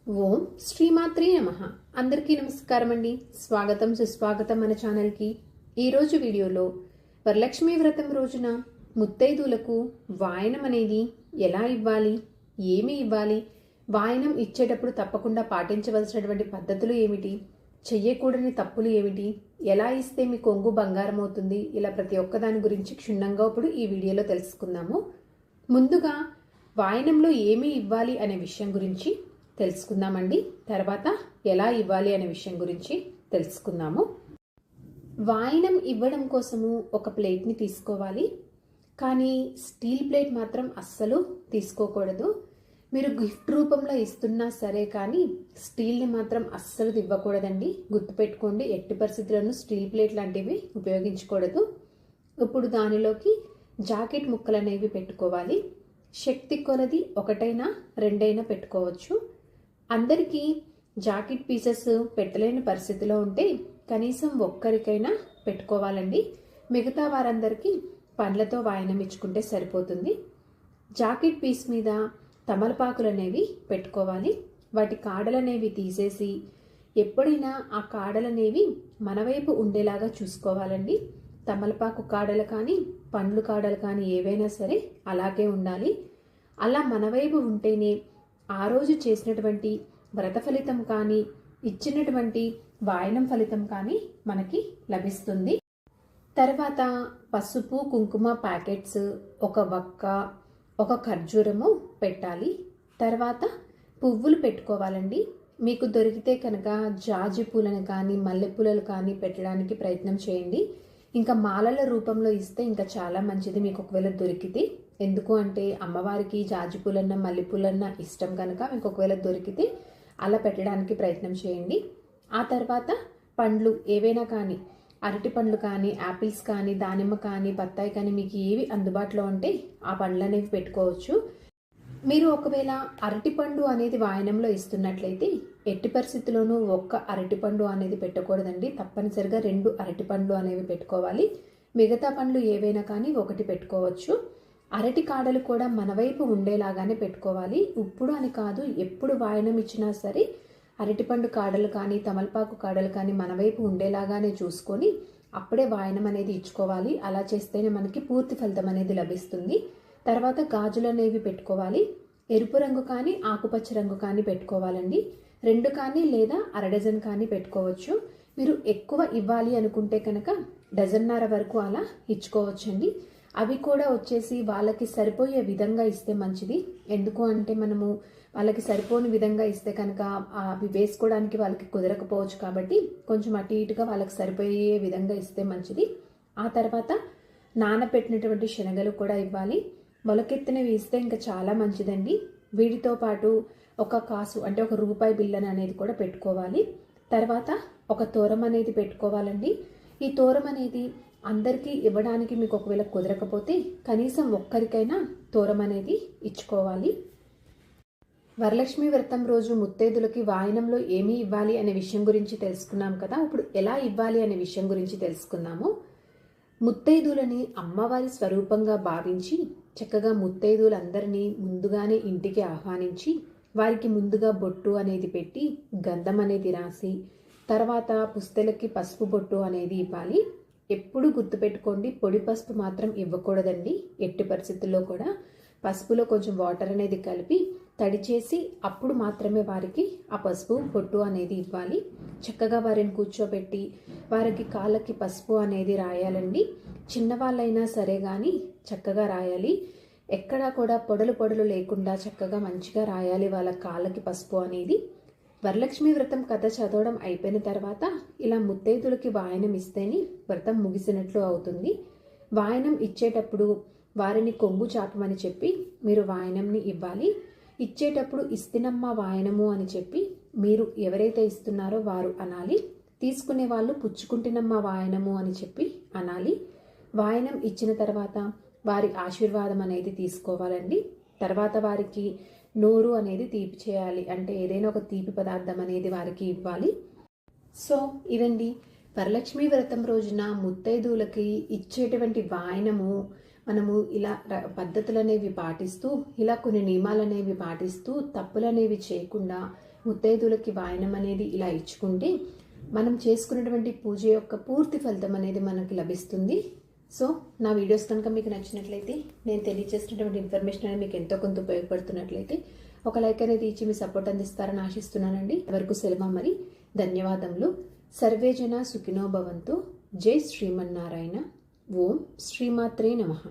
ఓం శ్రీమాత్రే నమః. అందరికీ నమస్కారం అండి. స్వాగతం సుస్వాగతం మన ఛానల్కి. ఈరోజు వీడియోలో వరలక్ష్మి వ్రతం రోజున ముత్తైదులకు వాయనం అనేది ఎలా ఇవ్వాలి, ఏమి ఇవ్వాలి, వాయనం ఇచ్చేటప్పుడు తప్పకుండా పాటించవలసినటువంటి పద్ధతులు ఏమిటి, చెయ్యకూడని తప్పులు ఏమిటి, ఎలా ఇస్తే మీ కొంగు బంగారం అవుతుంది, ఇలా ప్రతి ఒక్కదాని గురించి క్షుణ్ణంగా ఇప్పుడు ఈ వీడియోలో తెలుసుకుందాము. ముందుగా వాయనంలో ఏమి ఇవ్వాలి అనే విషయం గురించి తెలుసుకుందామండి. తర్వాత ఎలా ఇవ్వాలి అనే విషయం గురించి తెలుసుకుందాము. వాయనం ఇవ్వడం కోసము ఒక ప్లేట్ని తీసుకోవాలి. కానీ స్టీల్ ప్లేట్ మాత్రం అస్సలు తీసుకోకూడదు. మీరు గిఫ్ట్ రూపంలో ఇస్తున్నా సరే కానీ స్టీల్ని మాత్రం అస్సలు ఇవ్వకూడదండి. గుర్తుపెట్టుకోండి, ఎట్టి పరిస్థితులను స్టీల్ ప్లేట్ లాంటివి ఉపయోగించకూడదు. ఇప్పుడు దానిలోకి జాకెట్ ముక్కలు అనేవి పెట్టుకోవాలి. శక్తి కొలది ఒకటైనా రెండైనా పెట్టుకోవచ్చు. అందరికీ జాకెట్ పీసెస్ పెట్టలేని పరిస్థితిలో ఉంటే కనీసం ఒక్కరికైనా పెట్టుకోవాలండి. మిగతా వారందరికీ పండ్లతో వాయనం ఇచ్చుకుంటే సరిపోతుంది. జాకెట్ పీస్ మీద తమలపాకులు అనేవి పెట్టుకోవాలి. వాటి కాడలనేవి తీసేసి ఎప్పుడైనా ఆ కాడలనేవి మన వైపు ఉండేలాగా చూసుకోవాలండి. తమలపాకు కాడలు కానీ పండ్లు కాడలు కానీ ఏవైనా సరే అలాగే ఉండాలి. అలా మన వైపు ఉంటేనే ఆ రోజు చేసినటువంటి వ్రత ఫలితం కానీ ఇచ్చినటువంటి వాయనం ఫలితం కానీ మనకి లభిస్తుంది. తర్వాత పసుపు కుంకుమ ప్యాకెట్స్, ఒక వక్క, ఒక ఖర్జూరము పెట్టాలి. తర్వాత పువ్వులు పెట్టుకోవాలండి. మీకు దొరికితే కనుక జాజి పూలను కానీ మల్లెపూలను కానీ పెట్టడానికి ప్రయత్నం చేయండి. ఇంకా మాలల రూపంలో ఇస్తే ఇంకా చాలా మంచిది మీకు ఒకవేళ దొరికితే. ఎందుకు అంటే అమ్మవారికి జాజి పూలన్నా మల్లెపూలన్నా ఇష్టం కనుక మీకు ఒకవేళ దొరికితే అలా పెట్టడానికి ప్రయత్నం చేయండి. ఆ తర్వాత పండ్లు ఏవైనా కానీ, అరటి పండ్లు కానీ, యాపిల్స్ కానీ, దానిమ్మ కానీ, బత్తాయి కానీ మీకు ఏవి అందుబాటులో ఉంటే ఆ పండ్లు అనేవి పెట్టుకోవచ్చు. మీరు ఒకవేళ అరటిపండు అనేది వాయనంలో ఇస్తున్నట్లయితే ఎట్టి పరిస్థితుల్లోనూ ఒక్క అరటిపండు అనేది పెట్టకూడదండి. తప్పనిసరిగా 2 అరటిపండ్లు అనేవి పెట్టుకోవాలి. మిగతా పండ్లు ఏవైనా కానీ ఒకటి పెట్టుకోవచ్చు. అరటి కాడలు కూడా మన వైపు ఉండేలాగానే పెట్టుకోవాలి. ఇప్పుడు అని కాదు, ఎప్పుడు వాయనం ఇచ్చినా సరే అరటిపండు కాడలు కానీ తమలపాకు కాడలు కానీ మన వైపు ఉండేలాగానే చూసుకొని అప్పుడే వాయనం అనేది ఇచ్చుకోవాలి. అలా చేస్తేనే మనకి పూర్తి ఫలితం అనేది లభిస్తుంది. తర్వాత గాజులు అనేవి పెట్టుకోవాలి. ఎరుపు రంగు కానీ ఆకుపచ్చ రంగు కానీ పెట్టుకోవాలండి. 2 కానీ లేదా అర డజన్ కానీ పెట్టుకోవచ్చు. మీరు ఎక్కువ ఇవ్వాలి అనుకుంటే కనుక డజన్నర వరకు అలా ఇచ్చుకోవచ్చండి. అవి కూడా వచ్చేసి వాళ్ళకి సరిపోయే విధంగా ఇస్తే మంచిది. ఎందుకు అంటే మనము వాళ్ళకి సరిపోని విధంగా ఇస్తే కనుక అవి వేసుకోవడానికి వాళ్ళకి కుదరకపోవచ్చు. కాబట్టి కొంచెం అటు ఇటుగా వాళ్ళకి సరిపోయే విధంగా ఇస్తే మంచిది. ఆ తర్వాత నానబెట్టినటువంటి శనగలు కూడా ఇవ్వాలి. మొలకెత్తినవి ఇస్తే ఇంకా చాలా మంచిదండి. వీటితో పాటు ఒక కాసు అంటే ఒక రూపాయి బిళ్ళను అనేది కూడా పెట్టుకోవాలి. తర్వాత ఒక తోరం అనేది పెట్టుకోవాలండి. ఈ తోరం అనేది అందరికీ ఇవ్వడానికి మీకు ఒకవేళ కుదరకపోతే కనీసం ఒక్కరికైనా తోరం అనేది ఇచ్చుకోవాలి. వరలక్ష్మి వ్రతం రోజు ముత్తైదులకి వాయనంలో ఏమి ఇవ్వాలి అనే విషయం గురించి తెలుసుకున్నాం కదా. ఇప్పుడు ఎలా ఇవ్వాలి అనే విషయం గురించి తెలుసుకుందాము. ముత్తైదులని అమ్మవారి స్వరూపంగా భావించి చక్కగా ముత్తైదులందరినీ ముందుగానే ఇంటికి ఆహ్వానించి వారికి ముందుగా బొట్టు అనేది పెట్టి గంధం అనేది రాసి తర్వాత పుస్తెలకి పసుపు బొట్టు అనేది ఇవ్వాలి. ఎప్పుడు గుర్తుపెట్టుకోండి, పొడి పసుపు మాత్రం ఇవ్వకూడదండి. ఎట్టి పరిస్థితుల్లో కూడా పసుపులో కొంచెం వాటర్ అనేది కలిపి తడి చేసి అప్పుడు మాత్రమే వారికి ఆ పసుపు బొట్టు అనేది ఇవ్వాలి. చక్కగా వారిని కూర్చోబెట్టి వారికి కాళ్ళకి పసుపు అనేది రాయాలండి. చిన్నవాళ్ళైనా సరే కానీ చక్కగా రాయాలి. ఎక్కడా కూడా పొడలు లేకుండా చక్కగా మంచిగా రాయాలి వాళ్ళ కాళ్ళకి పసుపు అనేది. వరలక్ష్మి వ్రతం కథ చదవడం అయిపోయిన తర్వాత ఇలా ముత్తైదులకి వాయనం ఇస్తేనే వ్రతం ముగిసినట్లు అవుతుంది. వాయనం ఇచ్చేటప్పుడు వారిని కొంగు చాపమని చెప్పి మీరు వాయనంని ఇవ్వాలి. ఇచ్చేటప్పుడు ఇస్తినమ్మ వాయనము అని చెప్పి మీరు ఎవరైతే ఇస్తున్నారో వారు అనాలి. తీసుకునే వాళ్ళు పుచ్చుకుంటున్నమ్మ వాయనము అని చెప్పి అనాలి. వాయనం ఇచ్చిన తర్వాత వారి ఆశీర్వాదం అనేది తీసుకోవాలండి. తర్వాత వారికి నోరు అనేది తీపి చేయాలి. అంటే ఏదైనా ఒక తీపి పదార్థం అనేది వారికి ఇవ్వాలి. సో ఇదండి వరలక్ష్మి వ్రతం రోజున ముత్తైదువులకి ఇచ్చేటువంటి వాయనము. మనము ఇలా పద్ధతులు అనేవి పాటిస్తూ ఇలా కొన్ని నియమాలు అనేవి పాటిస్తూ తప్పులు అనేవి చేయకుండా ముత్తైదువులకి వాయనం అనేది ఇలా ఇచ్చుకుంటే మనం చేసుకున్నటువంటి పూజ యొక్క పూర్తి ఫలితం అనేది మనకి లభిస్తుంది. సో నా వీడియోస్ కనుక మీకు నచ్చినట్లయితే, నేను తెలియజేసినటువంటి ఇన్ఫర్మేషన్ అనేది మీకు ఎంతో కొంత ఉపయోగపడుతున్నట్లయితే ఒక లైక్ అనేది ఇచ్చి మీ సపోర్ట్ అందిస్తారని ఆశిస్తున్నానండి. వరకు సెలవు, మరి ధన్యవాదములు. సర్వే జన సుఖినో భవంతు. జై శ్రీమన్నారాయణ. ఓం శ్రీమాత్రే నమః.